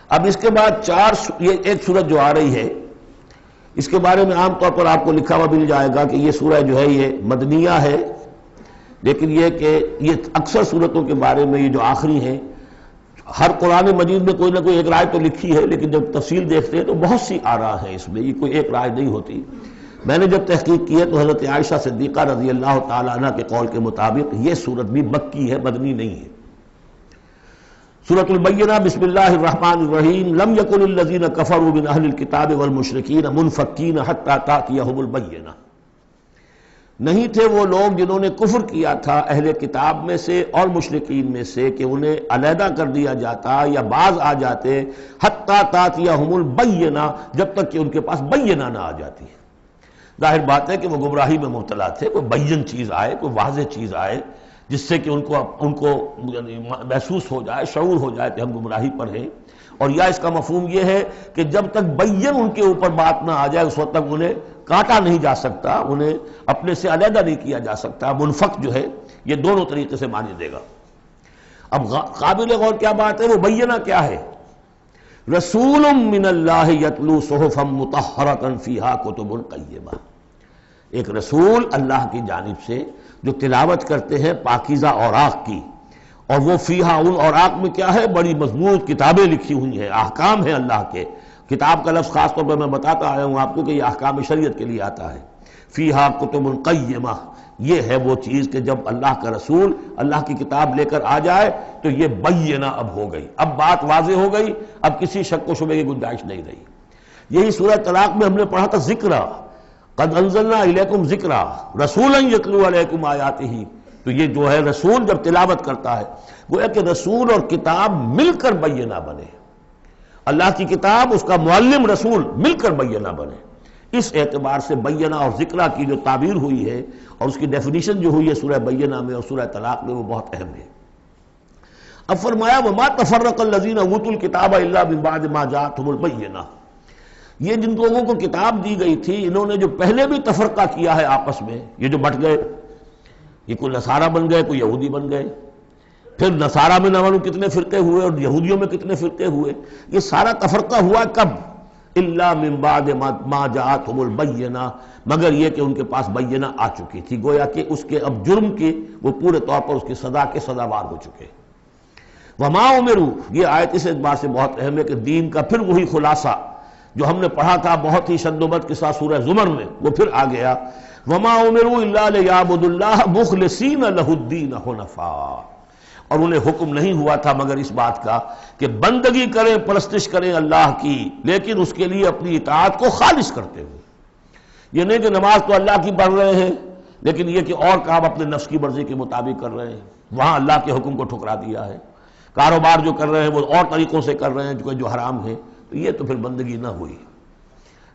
اب اس کے بعد یہ ایک سورت جو آ رہی ہے، اس کے بارے میں عام طور پر آپ کو لکھا ہوا مل جائے گا کہ یہ سورہ جو ہے یہ مدنیہ ہے، لیکن یہ کہ یہ اکثر سورتوں کے بارے میں یہ جو آخری ہیں، ہر قرآن مجید میں کوئی نہ کوئی ایک رائے تو لکھی ہے، لیکن جب تفصیل دیکھتے ہیں تو بہت سی آراء ہیں اس میں، یہ کوئی ایک رائے نہیں ہوتی۔ میں نے جب تحقیق کی ہے تو حضرت عائشہ صدیقہ رضی اللہ تعالی عنہ کے قول کے مطابق یہ سورت بھی مکی ہے، مدنی نہیں ہے۔ سورۃ البینہ، بسم اللہ الرحمن الرحیم، لم یکن الذین کفروا من اہل الکتاب والمشرکین منفکین حتی تأتیہم البینہ، نہیں تھے وہ لوگ جنہوں نے کفر کیا تھا اہل کتاب میں سے اور مشرکین میں سے کہ انہیں علیحدہ کر دیا جاتا یا باز آ جاتے، حتی تأتیہم البینہ، جب تک کہ ان کے پاس بینہ نہ آ جاتی ہے۔ ظاہر بات ہے کہ وہ گمراہی میں مبتلا تھے، کوئی بین چیز آئے، کوئی واضح چیز آئے جس سے کہ ان کو محسوس ہو جائے، شعور ہو جائے کہ ہم گمراہی پر ہیں، اور یا اس کا مفہوم یہ ہے کہ جب تک بین ان کے اوپر بات نہ آ جائے اس وقت تک انہیں کاٹا نہیں جا سکتا، انہیں اپنے سے علیحدہ نہیں کیا جا سکتا۔ منفک جو ہے یہ دونوں طریقے سے معنی دے گا۔ اب قابل غور کیا بات ہے، وہ بینہ کیا ہے؟ رسول من اللہ یتلو صحفا مطہرۃ فیہا کتب قیمہ، ایک رسول اللہ کی جانب سے جو تلاوت کرتے ہیں پاکیزہ اوراق کی، اور وہ فیہا، ان اوراق میں کیا ہے؟ بڑی مضبوط کتابیں لکھی ہوئی ہیں، احکام ہیں اللہ کے۔ کتاب کا لفظ خاص طور پر میں بتاتا آیا ہوں آپ کو کہ یہ احکام شریعت کے لیے آتا ہے۔ فیہا کتب قیمہ، یہ ہے وہ چیز کہ جب اللہ کا رسول اللہ کی کتاب لے کر آ جائے تو یہ بینہ اب ہو گئی، اب بات واضح ہو گئی، اب کسی شک و شبے کی گنجائش نہیں رہی۔ یہی سورہ طلاق میں ہم نے پڑھا تھا ذکرہ، قد انزلنا الیکم ذکرہ رسولا یتلو علیکم آیاتہ، تو یہ جو ہے رسول جب تلاوت کرتا ہے، گویا کہ رسول اور کتاب مل کر بینہ بنے، اللہ کی کتاب اس کا معلم رسول مل کر بینہ بنے۔ اس اعتبار سے بینہ اور ذکرہ کی جو تعبیر ہوئی ہے اور اس کی ڈیفینیشن جو ہوئی ہے سورہ بینہ میں اور سورہ طلاق میں، وہ بہت اہم ہے۔ اب فرمایا وما تفرق الذین اوتوا الکتاب الا من بعد ما جاءتهم البینہ، یہ جن لوگوں کو کتاب دی گئی تھی انہوں نے جو پہلے بھی تفرقہ کیا ہے آپس میں، یہ جو بٹ گئے، یہ کوئی نصارہ بن گئے، کوئی یہودی بن گئے، پھر نصارہ میں نہ معلوم کتنے فرقے ہوئے اور یہودیوں میں کتنے فرقے ہوئے، یہ سارا تفرقہ ہوا کب؟ الا من بعد ما جاءتهم البینہ، مگر یہ کہ ان کے پاس بینہ آ چکی تھی، گویا کہ اس کے اب جرم کے وہ پورے طور پر اس کی سزا کے سزاوار ہو چکے۔ وما امروا، یہ آیت اس اعتبار سے بہت اہم ہے کہ دین کا پھر وہی خلاصہ جو ہم نے پڑھا تھا بہت ہی شد و بد کے ساتھ سورہ زمر میں، وہ پھر آ گیا۔ وما امروا الا لیعبدوا اللہ مخلصین لہ الدین حنفاء، اور انہیں حکم نہیں ہوا تھا مگر اس بات کا کہ بندگی کریں، پرستش کریں اللہ کی، لیکن اس کے لیے اپنی اطاعت کو خالص کرتے ہوئے۔ یہ نہیں کہ نماز تو اللہ کی پڑھ رہے ہیں لیکن یہ کہ اور کام اپنے نفس کی مرضی کے مطابق کر رہے ہیں، وہاں اللہ کے حکم کو ٹھکرا دیا ہے۔ کاروبار جو کر رہے ہیں وہ اور طریقوں سے کر رہے ہیں جو حرام ہے، تو یہ تو پھر بندگی نہ ہوئی۔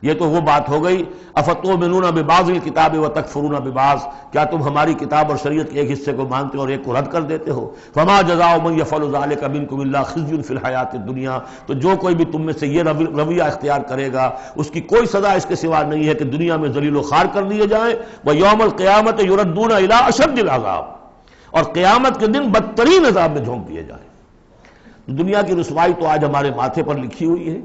یہ تو وہ بات ہو گئی افتؤمنون ببعض الکتاب وتکفرون ببعض، کیا تم ہماری کتاب اور شریعت کے ایک حصے کو مانتے ہو اور ایک کو رد کر دیتے ہو؟ فما جزاء من یفعل ذلک منکم الا خزی فی الحیاۃ الدنیا، تو جو کوئی بھی تم میں سے یہ رویہ اختیار کرے گا اس کی کوئی سزا اس کے سوا نہیں ہے کہ دنیا میں ذلیل و خوار کر دیے جائیں، ویوم القیامۃ یردون الی اشد العذاب، اور قیامت کے دن بدترین عذاب میں جھونک دیے جائیں۔ دنیا کی رسوائی تو آج ہمارے ماتھے پر لکھی ہوئی ہے۔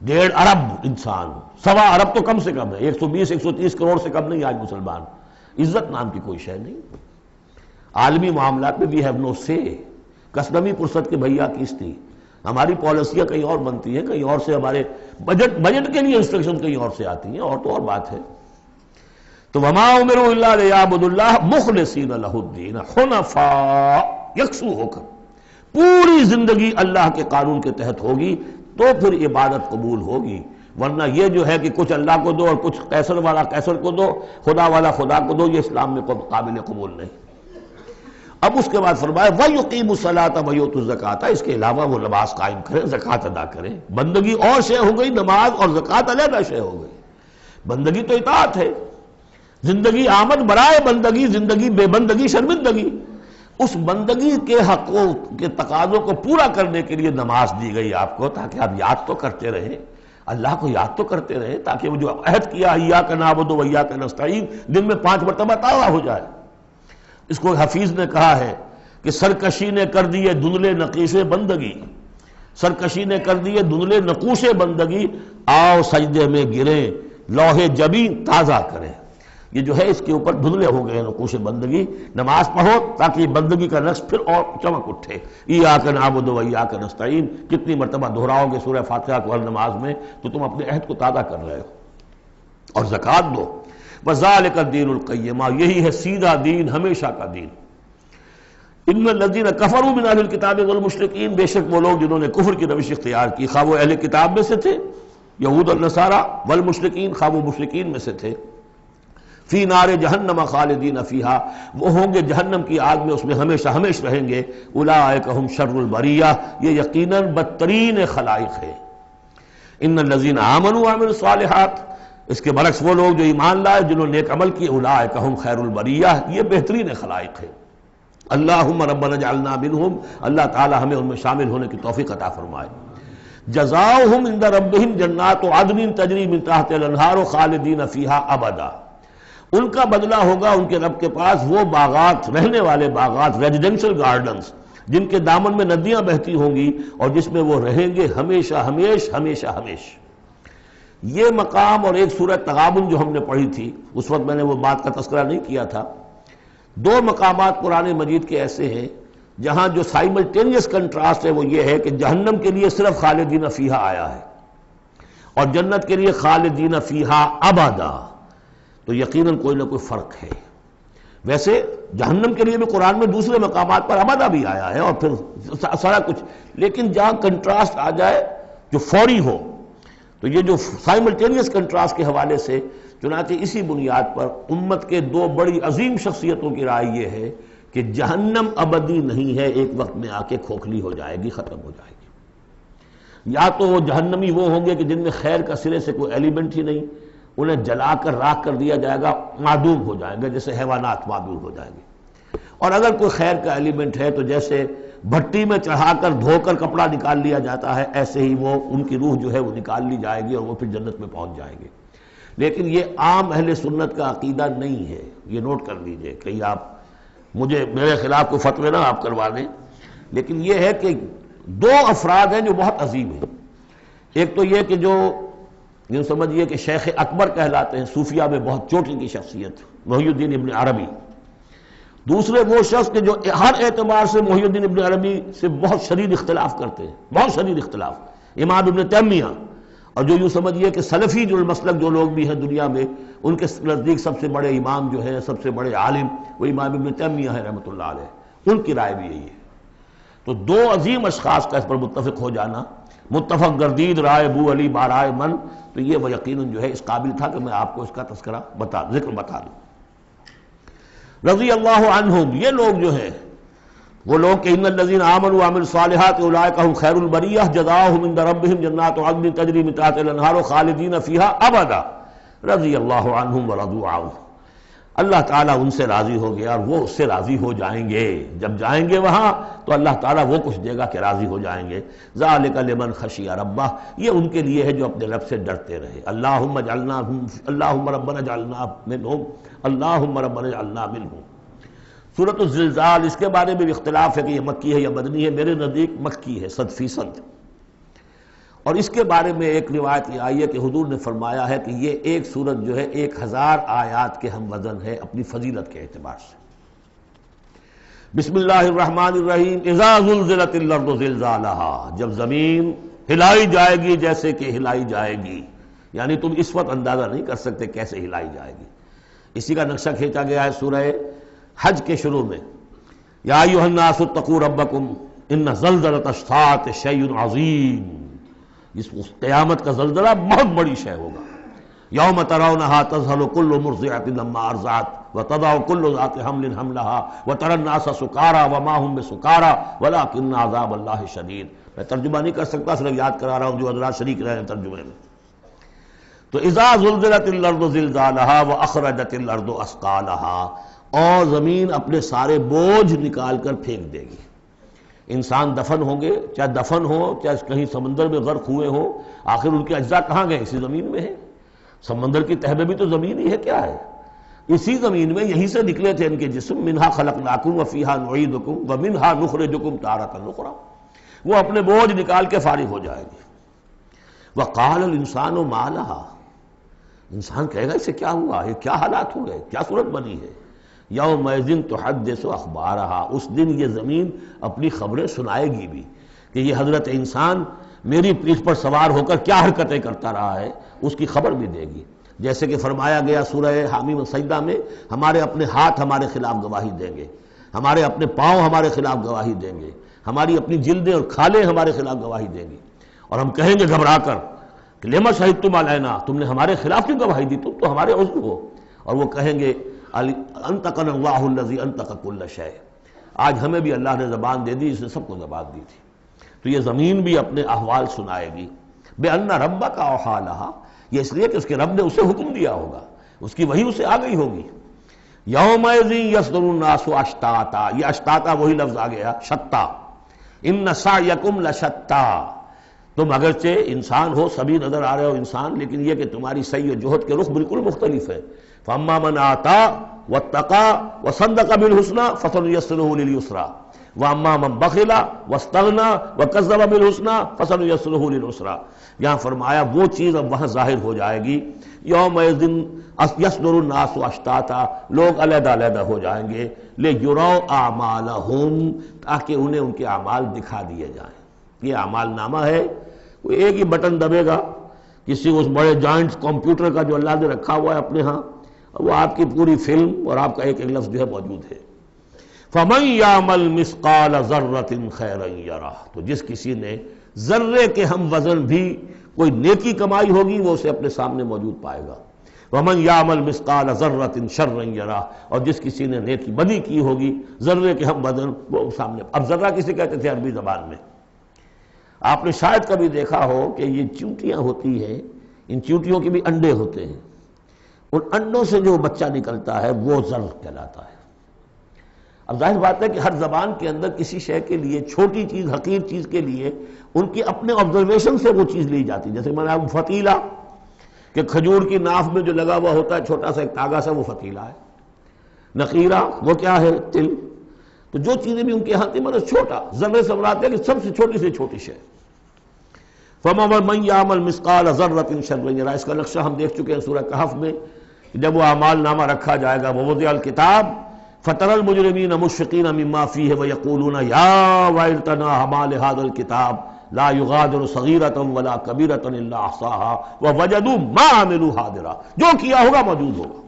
1.5 ارب انسان، 1.25 ارب تو کم سے کم ہے، 120-130 کروڑ سے کم نہیں آج مسلمان، عزت نام کی کوئی شے نہیں۔ عالمی معاملات میں وی ہیو نو سے، کسنوی پرست کے بھیا کیس تھی، ہماری پالیسیاں کہیں اور بنتی ہیں، کہیں اور سے ہمارے بجٹ کے لیے انسٹرکشن کہیں اور سے آتی ہیں، اور تو اور بات ہے۔ تو وما امروا الا لیعبدوا اللہ مخلصین لہ الدین حنفاء، یکسو ہو کر پوری زندگی اللہ کے قانون کے تحت ہوگی تو پھر عبادت قبول ہوگی، ورنہ یہ جو ہے کہ کچھ اللہ کو دو اور کچھ قیصر والا قیصر کو دو، خدا والا خدا کو دو، یہ اسلام میں قابل قبول نہیں۔ اب اس کے بعد فرمایا وَيُقِيمُ الصَّلَاةَ وَيُؤْتُوا الزَّكَاةَ، اس کے علاوہ وہ نماز قائم کریں، زکوٰۃ ادا کریں۔ بندگی اور شے ہو گئی، نماز اور زکوٰۃ علیحدہ شے ہو گئی۔ بندگی تو اطاعت ہے، زندگی آمد برائے بندگی، زندگی بے بندگی شرمندگی۔ اس بندگی کے حقوں کے تقاضوں کو پورا کرنے کے لیے نماز دی گئی آپ کو، تاکہ آپ یاد تو کرتے رہیں، اللہ کو یاد تو کرتے رہیں، تاکہ وہ جو عہد کیا ایاک نعبد و ایاک نستعین دن میں 5 مرتبہ تازہ ہو جائے۔ اس کو حفیظ نے کہا ہے کہ سرکشی نے کر دیے دھندلے نقیشے بندگی، سرکشی نے کر دیے دھندلے نقوش بندگی، آؤ سجدے میں گریں، لوح جبین تازہ کریں۔ یہ جو ہے اس کے اوپر دھندلے ہو گئے نقوش بندگی، نماز پڑھو تاکہ بندگی کا نقش پھر اور چمک اٹھے۔ ایاک نعبد و ایاک نستعین کتنی مرتبہ دہراؤ گے سورہ فاتحہ کو ہر نماز میں تو تم اپنے عہد کو تازہ کر رہے ہو۔ اور زکوٰۃ دو، وذالک الدین القیمہ، یہی ہے سیدھا دین، ہمیشہ کا دین۔ ان الذین کفروا من اہل الکتاب والمشرکین، بے شک وہ لوگ جنہوں نے کفر کی روش اختیار کی، خواہ وہ اہل کتاب میں سے تھے یہود اور نصارہ، والمشرکین خواہ وہ مشرکین میں سے تھے، فی نار جہنم خالدین فیہا، وہ ہوں گے جہنم کی آگ میں، اس میں ہمیشہ ہمیشہ رہیں گے۔ اولئک ہم شر البریہ، یہ یقیناً بدترین خلائق ہے۔ ان الذین آمنوا وعملوا الصالحات، اس کے برعکس وہ لوگ جو ایمان لائے جنہوں نے نیک عمل کیے، اولئک ہم خیر البریہ، یہ بہترین خلائق ہے۔ اللہم ربنا اجعلنا منہم، اللہ تعالی ہمیں ان میں شامل ہونے کی توفیق عطا فرمائے۔ جزاؤہم عند ربہم جنات عدن تجری من تحتہا الانہار خالدین فیہا ابدا، ان کا بدلہ ہوگا ان کے رب کے پاس وہ باغات، رہنے والے باغات، ریزیڈنشل گارڈنز، جن کے دامن میں ندیاں بہتی ہوں گی اور جس میں وہ رہیں گے ہمیشہ ہمیش ہمیشہ ہمیش۔ یہ مقام اور ایک سورہ تغابن جو ہم نے پڑھی تھی، اس وقت میں نے وہ بات کا تذکرہ نہیں کیا تھا، دو مقامات قرآن مجید کے ایسے ہیں جہاں جو سائملٹینیس کنٹراسٹ ہے وہ یہ ہے کہ جہنم کے لیے صرف خالدین فیہا آیا ہے اور جنت کے لیے خالدین فیہا ابدا، تو یقیناً کوئی نہ کوئی فرق ہے۔ ویسے جہنم کے لیے بھی قرآن میں دوسرے مقامات پر ابدا بھی آیا ہے اور پھر سارا کچھ، لیکن جہاں کنٹراسٹ آ جائے جو فوری ہو، تو یہ جو سائملٹینیس کنٹراسٹ کے حوالے سے چنانچہ اسی بنیاد پر امت کے دو بڑی عظیم شخصیتوں کی رائے یہ ہے کہ جہنم ابدی نہیں ہے، ایک وقت میں آ کے کھوکھلی ہو جائے گی، ختم ہو جائے گی۔ یا تو وہ جہنمی وہ ہوں گے کہ جن میں خیر کا سرے سے کوئی ایلیمنٹ ہی نہیں، انہیں جلا کر راکھ کر دیا جائے گا، معدوم ہو جائیں گے جیسے حیوانات معدوم ہو جائیں گے، اور اگر کوئی خیر کا ایلیمنٹ ہے تو جیسے بھٹی میں چڑھا کر دھو کر کپڑا نکال لیا جاتا ہے، ایسے ہی وہ ان کی روح جو ہے وہ نکال لی جائے گی اور وہ پھر جنت میں پہنچ جائیں گے۔ لیکن یہ عام اہل سنت کا عقیدہ نہیں ہے، یہ نوٹ کر لیجئے، کہیں آپ میرے خلاف کوئی فتوے نہ آپ کروا دیں، لیکن یہ ہے کہ دو افراد ہیں جو بہت عظیم ہیں۔ ایک تو یہ کہ جو یوں سمجھیے کہ شیخ اکبر کہلاتے ہیں، صوفیہ میں بہت چوٹی کی شخصیت، محی الدین ابن عربی۔ دوسرے وہ شخص کہ جو ہر اعتبار سے محی الدین ابن عربی سے بہت شدید اختلاف کرتے ہیں، بہت شدید اختلاف، امام ابن تیمیہ، اور جو یوں سمجھیے کہ سلفی جو المسلک جو لوگ بھی ہیں دنیا میں، ان کے نزدیک سب سے بڑے امام جو ہے، سب سے بڑے عالم وہ امام ابن تیمیہ ہے رحمۃ اللہ علیہ، ان کی رائے بھی یہی ہے۔ تو دو عظیم اشخاص کا اس پر متفق ہو جانا، متفق گردید رائے بو علی بارائے من، تو یہ وہ یقیناً جو ہے اس قابل تھا کہ میں آپ کو اس کا تذکرہ ذکر بتا دوں۔ رضی اللہ عنہم، یہ لوگ جو ہیں وہ لوگ کہ ان الذین آمنوا وعملوا الصالحات اولئک هم خیر البریہ جزاؤہم عند ربہم جنات عدن تجری من تحتہا الانہار خالدین فیہا ابدا رضی اللہ عنہم ورضوا عنہ، اللہ تعالیٰ ان سے راضی ہو گیا اور وہ اس سے راضی ہو جائیں گے۔ جب جائیں گے وہاں تو اللہ تعالیٰ وہ کچھ دے گا کہ راضی ہو جائیں گے۔ ذالک لمن خشی ربہ، یہ ان کے لیے ہے جو اپنے رب سے ڈرتے رہے۔ اللہم ربنا اجعلنا منہم، اللہم ربنا اجعلنا منہم۔ سورۃ الزلزال، اس کے بارے میں بھی اختلاف ہے کہ یہ مکی ہے یا مدنی ہے، میرے نزدیک مکی ہے 100%۔ اور اس کے بارے میں ایک روایت یہ آئی ہے کہ حضور نے فرمایا ہے کہ یہ ایک سورت جو ہے 1000 آیات کے ہم وزن ہے اپنی فضیلت کے اعتبار سے۔ بسم اللہ الرحمن الرحیم، اذا زلزلت الارض زلزالہا، جب زمین ہلائی جائے گی جیسے کہ ہلائی جائے گی، یعنی تم اس وقت اندازہ نہیں کر سکتے کیسے ہلائی جائے گی۔ اسی کا نقشہ کھینچا گیا ہے سورہ حج کے شروع میں، یا ایھا الناس اتقوا ربکم ان زلزلۃ الساعۃ شیء عظیم، اس قیامت کا زلزلہ بہت بڑی شے ہوگا۔ یوم ترونھا تذہل کل مرضعۃ عما ارضعت وتضع کل ذات حمل حملها وترى الناس سکارى وما هم بسکارى ولکن عذاب اللہ شدید۔ میں ترجمہ نہیں کر سکتا، صرف یاد کرا رہا ہوں جو حضرات شریک رہے ہیں ترجمے میں۔ تو اذا زلزلت الارض زلزالها واخرجت الارض اثقالها، اور زمین اپنے سارے بوجھ نکال کر پھینک دے گی۔ انسان دفن ہوں گے، چاہے دفن ہو چاہے کہیں سمندر میں غرق ہوئے ہوں، آخر ان کے اجزاء کہاں گئے؟ اسی زمین میں ہے۔ سمندر کی تہہ میں بھی تو زمین ہی ہے، کیا ہے؟ اسی زمین میں، یہیں سے نکلے تھے ان کے جسم۔ منہا خلقناکم وفیہا نعیدکم ومنہا نخرجکم تارۃ اخری، وہ اپنے بوجھ نکال کے فارغ ہو جائے گی۔ وقال الانسان ما لہا، انسان کہے گا اسے کیا ہوا، یہ کیا حالات ہو گئے، کیا صورت بنی ہے۔ یومئذ تحدث اخبارہا، اس دن یہ زمین اپنی خبریں سنائے گی بھی کہ یہ حضرت انسان میری پیٹھ پر سوار ہو کر کیا حرکتیں کرتا رہا ہے، اس کی خبر بھی دے گی۔ جیسے کہ فرمایا گیا سورہ حامیم سجدہ میں، ہمارے اپنے ہاتھ ہمارے خلاف گواہی دیں گے، ہمارے اپنے پاؤں ہمارے خلاف گواہی دیں گے، ہماری اپنی جلدیں اور کھالیں ہمارے خلاف گواہی دیں گی، اور ہم کہیں گے گھبرا کر کہ لما شہدتم علینا، تم نے ہمارے خلاف کیوں گواہی دی، تم تو ہمارے عضو ہو۔ اور وہ کہیں گے انطقنا اللہ الذی انطق کل شیء، آج ہمیں بھی اللہ نے زبان دے دی جس نے سب کو زبان دی تھی۔ تو یہ زمین بھی اپنے احوال سنائے گی۔ بِأَنَّ رَبَّكَ أَوْحَىٰ لَهَا، یہ اس لیے کہ اس کے رب نے اسے حکم دیا ہوگا، اس کی وحی اسے آ گئی ہوگی۔ یومئذ یصدر الناس اشتاتا، یہ اشتاتا وہی لفظ آ گیا شتا، ان سعیکم لشتا، تم اگرچہ انسان ہو، سبھی نظر آ رہے ہو انسان، لیکن یہ کہ تمہاری سعی و جہد کے رخ بالکل مختلف ہے۔ فاما من آتا واتقى وصدق بالحسنى فسنيسره لليسرى واما من بخل واستغنى وكذب بالحسنى فسنيسره للعسرى۔ یہاں فرمایا وہ چیز اب وہاں ظاہر ہو جائے گی، یومئذ یصدر الناس اشتاتا، لوگ علیحدہ علیحدہ ہو جائیں گے، لیروا اعمالهم، تاکہ انہیں ان کے اعمال دکھا دیے جائیں۔ یہ اعمال نامہ ہے، کوئی ایک ہی بٹن دبے گا کسی اس بڑے جائنٹ کمپیوٹر کا جو اللہ نے رکھا ہوا ہے اپنے ہاں، وہ آپ کی پوری فلم اور آپ کا ایک ایک لفظ جو ہے موجود ہے۔ فَمَن يَعْمَلْ مِثْقَالَ ذَرَّةٍ خَيْرًا يَرَهُ، تو جس کسی نے ذرے کے ہم وزن بھی کوئی نیکی کمائی ہوگی وہ اسے اپنے سامنے موجود پائے گا۔ وَمَن يَعْمَلْ مِثْقَالَ ذَرَّةٍ شَرًّا يَرَهُ، اور جس کسی نے نیکی بدی کی ہوگی ذرے کے ہم وزن وہ سامنے۔ اب ذرہ کسے کہتے تھے عربی زبان میں؟ آپ نے شاید کبھی دیکھا ہو کہ یہ چیونٹیاں ہوتی ہیں، ان چیونٹیوں کے بھی انڈے ہوتے ہیں، ان انڈوں سے جو بچہ نکلتا ہے وہ ذر کہلاتا ہے۔ اب ظاہر بات ہے کہ ہر زبان کے اندر کسی شے کے لیے، چھوٹی چیز حقیر چیز کے لیے ان کی اپنے آبزرویشن سے وہ چیز لی جاتی ہے۔ جیسے میں نے آپ فتیلہ، کہ کھجور کی ناف میں جو لگا ہوا ہوتا ہے چھوٹا سا ایک تاگا سا، وہ فتیلہ ہے۔ نقیرہ وہ کیا ہے؟ تل۔ تو جو چیزیں بھی ان کے یہاں تھی مطلب چھوٹا، ذرے سے مراد ہے کہ سب سے چھوٹی شے۔ فَمَن يَعْمَلْ مِثْقَالَ ذَرَّةٍ شَرًّا يَرَهُ، اس کا نقشہ ہم دیکھ چکے ہیں سورہ کہف میں، جب وہ اعمال نامہ رکھا جائے گا، وَوُضِعَ الْكِتَابُ فَتَرَى الْمُجْرِمِينَ مُشْفِقِينَ مِمَّا فِيهِ وَيَقُولُونَ يَا وَيْلَتَنَا مَا لِهَذَا الْكِتَابِ لَا يُغَادِرُ صَغِيرَةً وَلَا كَبِيرَةً إِلَّا أَحْصَاهَا وَوَجَدُوا مَا عَمِلُوا حَاضِرًا، جو کیا ہوگا موجود ہوگا۔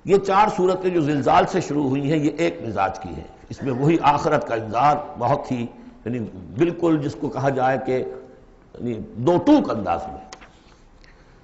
یہ چار صورتیں جو زلزال سے شروع ہوئی ہیں، یہ ایک مزاج کی ہیں، اس میں وہی آخرت کا انذار بہت ہی، یعنی بالکل جس کو کہا جائے کہ دو ٹوک انداز میں۔